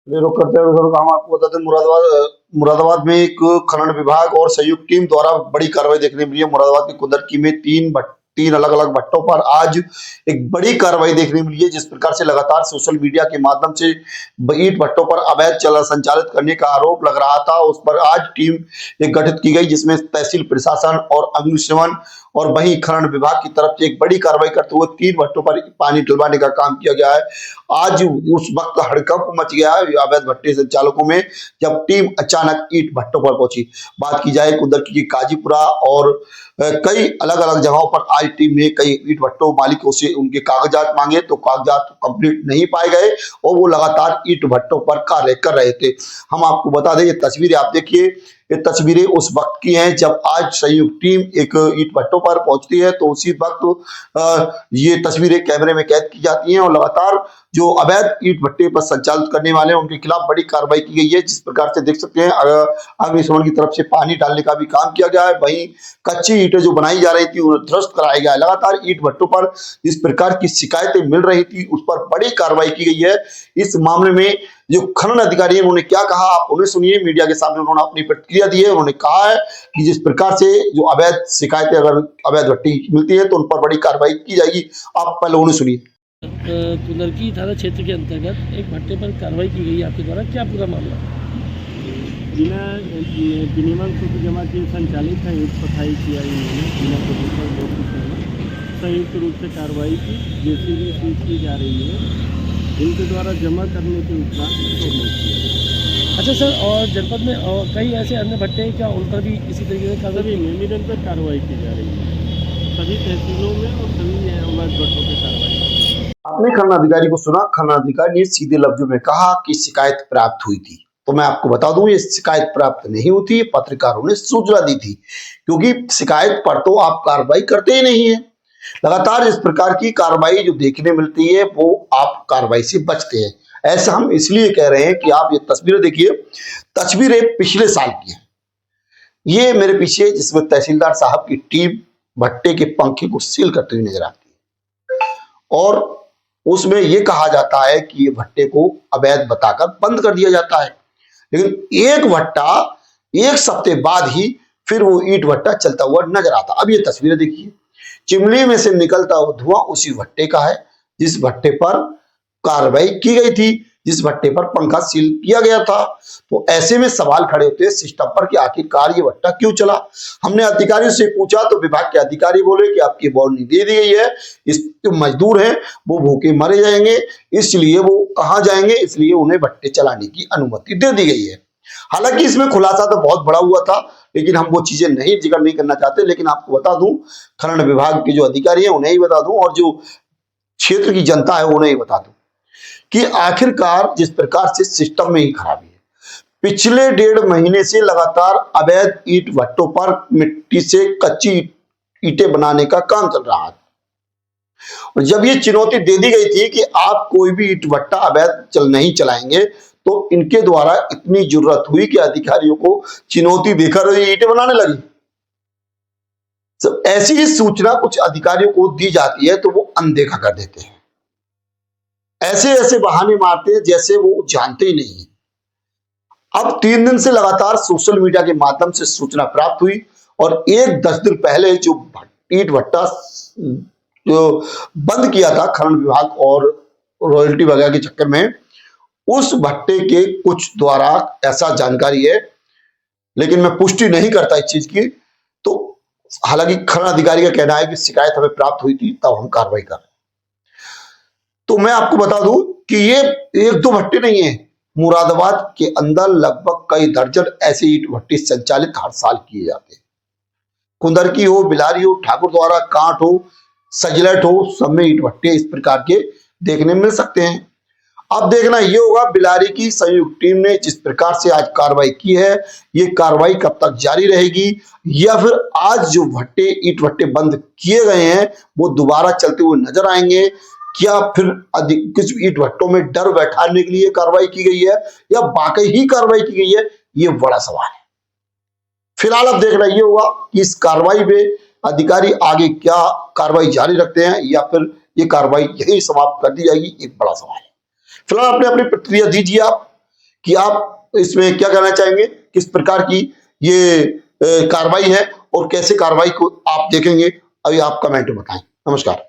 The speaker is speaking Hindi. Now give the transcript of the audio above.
रुक करते हुए सर, हम आपको बताते हैं मुरादाबाद में एक खनन विभाग और संयुक्त टीम द्वारा बड़ी कार्रवाई देखने मिली है। मुरादाबाद के कुंदरकी में तीन अलग अलग भट्टों पर आज एक बड़ी कार्रवाई देखने मिली है। जिस प्रकार से लगातार सोशल मीडिया के माध्यम से ईंट भट्टों पर अवैध चला संचालित करने का आरोप लग रहा था, उस पर आज टीम एक गठित की गई, जिसमें तहसील प्रशासन और अग्निशमन और वहीं खनन विभाग की तरफ से एक बड़ी कार्रवाई करते हुए तीन भट्टों पर पानी डलवाने का काम किया गया है। आज उस वक्त हड़कंप मच गया है अवैध भट्टे संचालकों में, जब टीम अचानक ईंट भट्टों पर पहुंची। बात की जाए कुंदरकी की काजीपुरा और कई अलग अलग जगहों पर आज टीम ने कई ईंट भट्टों मालिकों से उनके कागजात मांगे, तो कागजात कंप्लीट नहीं पाए गए और वो लगातार ईंट भट्टों पर कार्य कर रहे थे। हम आपको बता दें, ये तस्वीरें आप देखिए, ये तस्वीरें उस वक्त की हैं जब आज संयुक्त टीम एक ईंट भट्टों पर पहुंचती है, तो उसी वक्त ये तस्वीरें कैमरे में कैद की जाती हैं और लगातार जो अवैध ईंट भट्टे पर संचालित करने वाले हैं उनके खिलाफ बड़ी कार्रवाई की गई है। जिस प्रकार से देख सकते हैं, अग्निशमन की तरफ से पानी डालने का भी काम किया गया है, वहीं कच्ची ईंटें जो बनाई जा रही थी उन्हें ध्वस्त कराया गया है। लगातार ईंट भट्टों पर जिस प्रकार की शिकायतें मिल रही थी उस पर बड़ी कार्रवाई की गई है। इस मामले में जो खनन अधिकारी है उन्होंने क्या कहा, आप उन्हें सुनिए। मीडिया के सामने उन्होंने अपनी प्रतिक्रिया दी है। उन्होंने कहा है कि जिस प्रकार से जो अवैध शिकायतें, अगर अवैध भट्टी मिलती है तो उन पर बड़ी कार्रवाई की जाएगी। आप पहले उन्हें सुनिए। कुंदरकी थाना क्षेत्र के अंतर्गत एक भट्टे पर कार्रवाई की गई आपके द्वारा, क्या पूरा मामला? बिना विनिमय शुल्क जमा किए संचालित है ईंट पथाई किया बिना संयुक्त रूप से कार्रवाई की जेसीबी सीज की जा रही है। इनके द्वारा जमा करने के उपरांत तोड़ने किया। अच्छा सर, और जनपद में और कई ऐसे अन्य भट्टे हैं क्या, उन पर भी इसी तरीके से सभी में निरंतर कार्रवाई की जा रही है, सभी तहसीलों में और सभी अवैध भट्टों पर कार्रवाई। आपने खनन अधिकारी को सुना। खनन अधिकारी ने सीधे लफ्जों में कहा कि शिकायत प्राप्त हुई थी। तो मैं आपको बता दूं, ये शिकायत प्राप्त नहीं होती, पत्रकारों ने सूचना दी थी, क्योंकि शिकायत पर तो आप कार्रवाई करते ही नहीं है। लगातार इस प्रकार की कार्रवाई जो देखने मिलती है वो आप कार्रवाई से बचते हैं। ऐसा हम इसलिए कह रहे हैं कि आप ये तस्वीरें देखिए, तस्वीरें पिछले साल की है। ये मेरे पीछे जिसमें तहसीलदार साहब की टीम भट्टे के पंखे को सील करते हुए नजर आती है और उसमें यह कहा जाता है कि ये भट्टे को अवैध बताकर बंद कर दिया जाता है, लेकिन एक भट्टा एक सप्ताह बाद ही फिर वो ईंट भट्टा चलता हुआ नजर आता। अब ये तस्वीरें देखिए, चिमनी में से निकलता हुआ धुआं उसी भट्टे का है जिस भट्टे पर कार्रवाई की गई थी, जिस भट्टे पर पंखा सील किया गया था। तो ऐसे में सवाल खड़े होते हैं सिस्टम पर कि आखिरकार ये भट्टा क्यों चला। हमने अधिकारियों से पूछा तो विभाग के अधिकारी बोले कि आपकी वार्निंग दे दी गई है, इस जो मजदूर हैं वो भूखे मरे जाएंगे, इसलिए वो कहाँ जाएंगे, इसलिए उन्हें भट्टे चलाने की अनुमति दे दी गई है। हालांकि इसमें खुलासा तो बहुत बड़ा हुआ था, लेकिन हम वो चीजें नहीं जिक्र नहीं करना चाहते। लेकिन आपको बता दूं, खनन विभाग के जो अधिकारी हैं उन्हें ही बता दूं और जो क्षेत्र की जनता है उन्हें ही बता दूं कि आखिरकार जिस प्रकार से सिस्टम में ही खराबी है। पिछले 1.5 महीने से लगातार अवैध ईंट भट्टों पर मिट्टी से कच्ची ईंटें बनाने का काम चल रहा है और जब ये चुनौती दे दी गई थी कि आप कोई भी ईंट भट्टा अवैध नहीं चलाएंगे, तो इनके द्वारा इतनी जरूरत हुई कि अधिकारियों को चुनौती देकर ये ईंटें बनाने लगी। तो ऐसी ही सूचना कुछ अधिकारियों को दी जाती है तो वो अनदेखा कर देते हैं, ऐसे ऐसे बहाने मारते हैं जैसे वो जानते ही नहीं। अब 3 दिन से लगातार सोशल मीडिया के माध्यम से सूचना प्राप्त हुई और 10 दिन पहले जो ईंट भट्टा जो बंद किया था खनन विभाग और रॉयल्टी वगैरह के चक्कर में, उस भट्टे के कुछ द्वारा ऐसा जानकारी है, लेकिन मैं पुष्टि नहीं करता इस चीज की। तो हालांकि खनन अधिकारी का कहना है कि शिकायत हमें प्राप्त हुई थी तब हम कार्रवाई कर रहे हैं। तो मैं आपको बता दूं कि ये 1-2 भट्टे नहीं है, मुरादाबाद के अंदर लगभग कई दर्जन ऐसे ईंट भट्टे संचालित हर साल किए जाते हैं। कुंदरकी हो, बिलारी हो, ठाकुर द्वारा, कांट हो, सजलट हो, सब में ईंट भट्टे इस प्रकार के देखने मिल सकते हैं। अब देखना ये होगा बिलारी की संयुक्त टीम ने जिस प्रकार से आज कार्रवाई की है, ये कार्रवाई कब तक जारी रहेगी या फिर आज जो भट्टे ईंट भट्टे बंद किए गए हैं वो दोबारा चलते हुए नजर आएंगे, क्या फिर कुछ ईंट भट्टों में डर बैठाने के लिए कार्रवाई की गई है या वाकई ही कार्रवाई की गई है, ये बड़ा सवाल है। फिलहाल अब देखना ये होगा कि इस कार्रवाई में अधिकारी आगे क्या कार्रवाई जारी रखते हैं या फिर ये कार्रवाई यही समाप्त कर दी जाएगी, एक बड़ा सवाल है। फिलहाल अपने अपनी प्रतिक्रिया दीजिए आप कि आप इसमें क्या कहना चाहेंगे, किस प्रकार की ये कार्रवाई है और कैसे कार्रवाई को आप देखेंगे, अभी आप कमेंट में बताएं। नमस्कार।